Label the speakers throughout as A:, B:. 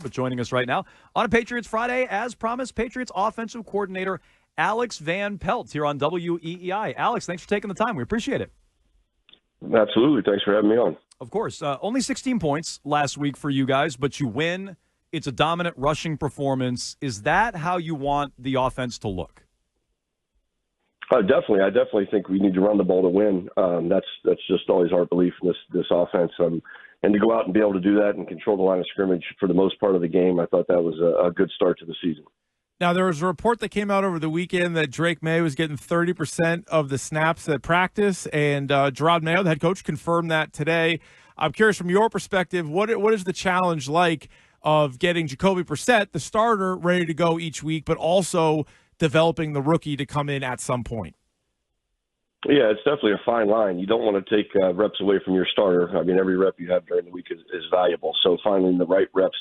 A: But joining us right now on a Patriots Friday, as promised, Patriots offensive coordinator Alex Van Pelt here on WEEI. Alex, thanks for taking the time. We appreciate it.
B: Absolutely. Thanks for having me on.
A: Of course. Only 16 points last week for you guys, but you win. It's a dominant rushing performance. Is that how you want the offense to look?
B: Definitely. I definitely think we need to run the ball to win. That's just always our belief in this offense. And to go out and be able to do that and control the line of scrimmage for the most part of the game, I thought that was a good start to the season.
C: Now, there was a report that came out over the weekend that Drake Maye was getting 30% of the snaps at practice, and Drake Maye, the head coach, confirmed that today. I'm curious, from your perspective, what is the challenge like of getting Jacoby Brissett, the starter, ready to go each week, but also developing the rookie to come in at some point?
B: Yeah, it's definitely a fine line. You don't want to take reps away from your starter. I mean, every rep you have during the week is valuable. So finding the right reps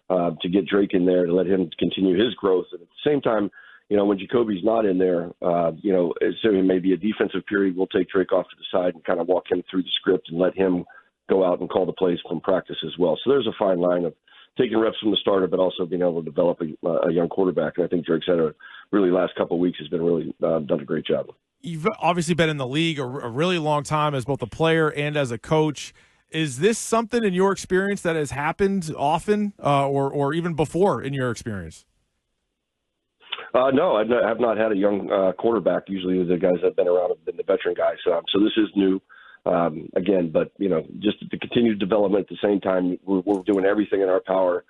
B: to get Drake in there, to let him continue his growth. And at the same time, when Jacoby's not in there, so it may be a defensive period, we'll take Drake off to the side and kind of walk him through the script and let him go out and call the plays from practice as well. So there's a fine line of taking reps from the starter, but also being able to develop a young quarterback. And I think Drake's had last couple of weeks has been really done a great job.
C: You've obviously been in the league a really long time as both a player and as a coach. Is this something in your experience that has happened often or even before in your experience?
B: No, I have not had a young quarterback. Usually the guys that have been around have been the veteran guys. So this is new. Again, but, just the continued development at the same time, we're doing everything in our power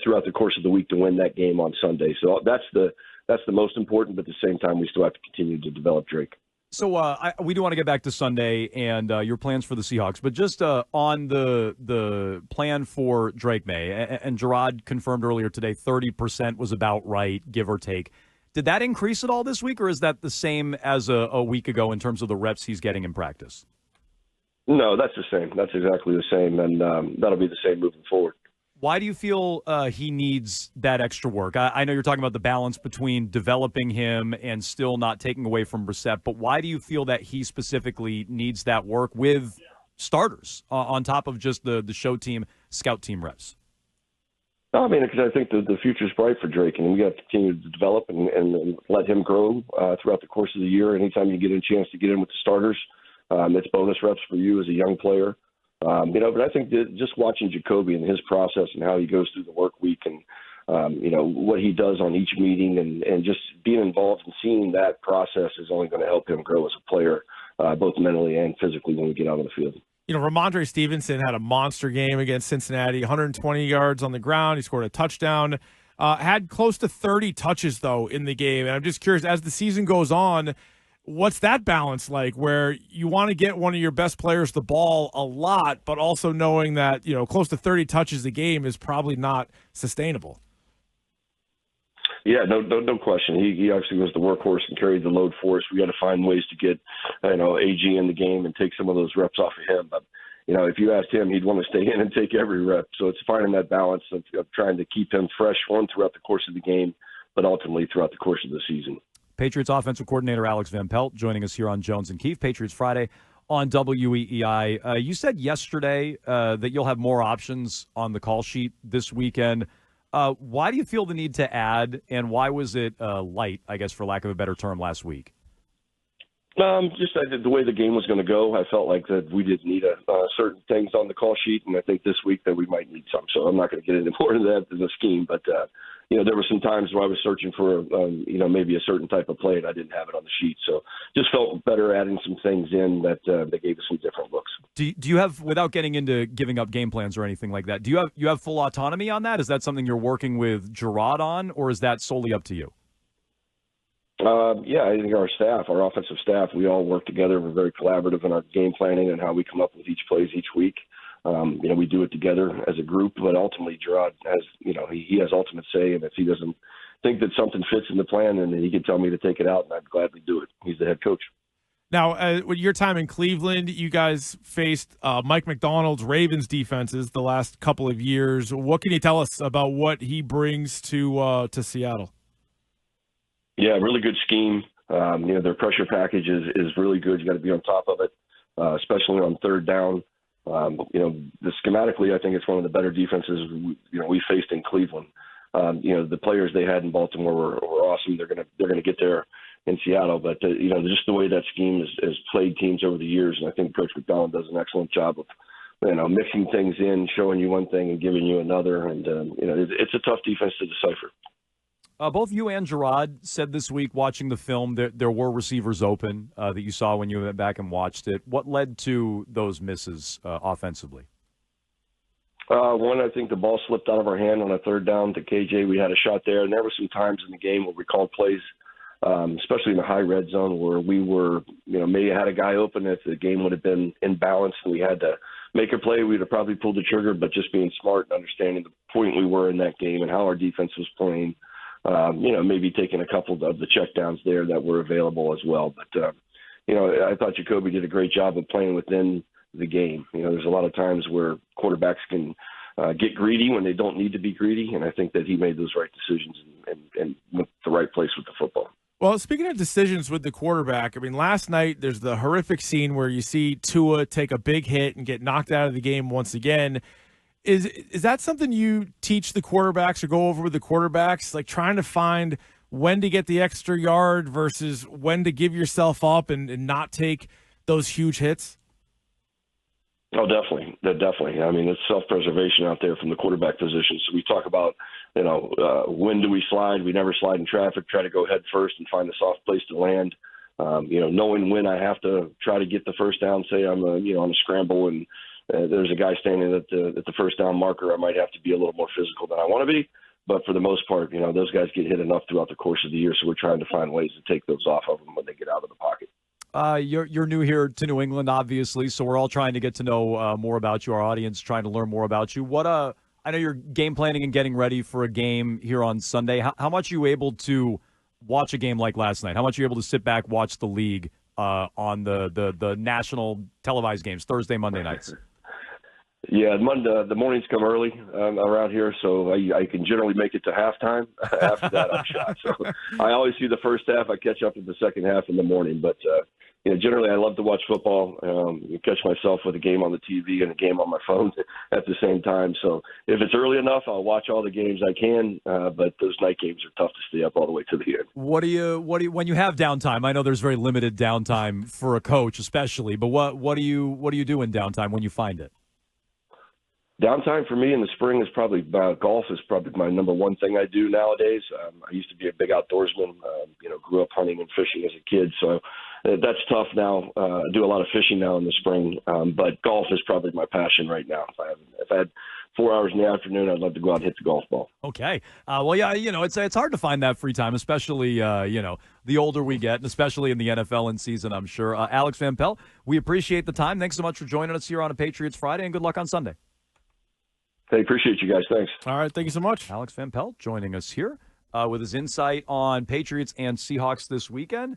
B: throughout the course of the week to win that game on Sunday. So that's the most important, but at the same time, we still have to continue to develop Drake.
A: So we do want to get back to Sunday and your plans for the Seahawks, but just on the plan for Drake Maye, and Gerard confirmed earlier today 30% was about right, give or take. Did that increase at all this week, or is that the same as a week ago in terms of the reps he's getting in practice?
B: No, that's the same. That's exactly the same, and that'll be the same moving forward.
A: Why do you feel he needs that extra work? I know you're talking about the balance between developing him and still not taking away from Brissett, but why do you feel that he specifically needs that work with starters on top of just the show team, scout team reps?
B: I mean, because I think the future's bright for Drake, and we got to continue to develop and let him grow throughout the course of the year. Anytime you get a chance to get in with the starters, it's bonus reps for you as a young player. But I think that just watching Jacoby and his process and how he goes through the work week and, what he does on each meeting and just being involved and seeing that process is only going to help him grow as a player, both mentally and physically when we get out on the field.
C: Ramondre Stevenson had a monster game against Cincinnati, 120 yards on the ground. He scored a touchdown, had close to 30 touches, though, in the game. And I'm just curious, as the season goes on, what's that balance like where you want to get one of your best players the ball a lot, but also knowing that, close to 30 touches a game is probably not sustainable?
B: Yeah, no question. He obviously was the workhorse and carried the load for us. We got to find ways to get, AG in the game and take some of those reps off of him. But, if you asked him, he'd want to stay in and take every rep. So it's finding that balance of trying to keep him fresh, throughout the course of the game, but ultimately throughout the course of the season.
A: Patriots offensive coordinator Alex Van Pelt joining us here on Jones and Keefe, Patriots Friday on WEEI. You said yesterday that you'll have more options on the call sheet this weekend. Why do you feel the need to add, and why was it light, I guess, for lack of a better term, last week?
B: Just the way the game was going to go, I felt like that we did need certain things on the call sheet, and I think this week that we might need some. So I'm not going to get into more of that in the scheme, but there were some times where I was searching for maybe a certain type of play, and I didn't have it on the sheet. So just felt better adding some things in that gave us some different looks.
A: Do you have, without getting into giving up game plans or anything like that, do you have full autonomy on that? Is that something you're working with Gerard on, or is that solely up to you?
B: Yeah, I think our offensive staff, we all work together. We're very collaborative in our game planning and how we come up with each plays each week. We do it together as a group, but ultimately Gerard has, he has ultimate say, and if he doesn't think that something fits in the plan, then he can tell me to take it out, and I'd gladly do it. He's the head coach.
C: Now, with your time in Cleveland, you guys faced Mike McDonald's Ravens defenses the last couple of years. What can you tell us about what he brings to Seattle?
B: Yeah, really good scheme. Their pressure package is really good. You got to be on top of it, especially on third down. Schematically, I think it's one of the better defenses we faced in Cleveland. The players they had in Baltimore were awesome. They're gonna get there in Seattle, but just the way that scheme has played teams over the years, and I think Coach McDonald does an excellent job of mixing things in, showing you one thing and giving you another, and it's a tough defense to decipher.
A: Both you and Gerard said this week watching the film that there were receivers open that you saw when you went back and watched it. What led to those misses offensively?
B: One, I think the ball slipped out of our hand on a third down to KJ. We had a shot there, and there were some times in the game where we called plays, especially in the high red zone, where we were, Maye had a guy open. If the game would have been in balance and we had to make a play, we'd have probably pulled the trigger, but just being smart and understanding the point we were in that game and how our defense was playing, maybe taking a couple of the checkdowns there that were available as well. But, I thought Jacoby did a great job of playing within the game. There's a lot of times where quarterbacks can get greedy when they don't need to be greedy, and I think that he made those right decisions and went the right place with the football.
C: Well, speaking of decisions with the quarterback, I mean, last night there's the horrific scene where you see Tua take a big hit and get knocked out of the game once again. Is that something you teach the quarterbacks or go over with the quarterbacks, like trying to find when to get the extra yard versus when to give yourself up and not take those huge hits?
B: Oh, definitely. Definitely. I mean, it's self-preservation out there from the quarterback position. So we talk about, when do we slide? We never slide in traffic, try to go head first and find a soft place to land. Knowing when I have to try to get the first down, say I'm on a scramble and there's a guy standing at the first down marker, I might have to be a little more physical than I want to be. But for the most part, those guys get hit enough throughout the course of the year, so we're trying to find ways to take those off of them when they get out of the pocket.
A: You're new here to New England, obviously, so we're all trying to get to know more about you, our audience trying to learn more about you. I know you're game planning and getting ready for a game here on Sunday. How much are you able to watch a game like last night? How much are you able to sit back, watch the league on the national televised games, Thursday, Monday nights?
B: Yeah, the mornings come early around here, so I can generally make it to halftime. After that, I'm shot. So I always see the first half. I catch up in the second half in the morning. But, generally I love to watch football. Catch myself with a game on the TV and a game on my phone at the same time. So if it's early enough, I'll watch all the games I can. But those night games are tough to stay up all the way to the end.
A: What do you when you have downtime? I know there's very limited downtime for a coach, especially. But what do you do in downtime when you find it?
B: Downtime for me in the spring is probably golf is probably my number one thing I do nowadays. I used to be a big outdoorsman, grew up hunting and fishing as a kid. So that's tough now. I do a lot of fishing now in the spring, but golf is probably my passion right now. If I had 4 hours in the afternoon, I'd love to go out and hit the golf ball.
A: Okay. Well, yeah, it's hard to find that free time, especially, the older we get, and especially in the NFL in season, I'm sure. Alex Van Pelt, we appreciate the time. Thanks so much for joining us here on a Patriots Friday, and good luck on Sunday.
B: Hey, appreciate you guys. Thanks.
C: All right. Thank you so much.
A: Alex Van Pelt joining us here with his insight on Patriots and Seahawks this weekend.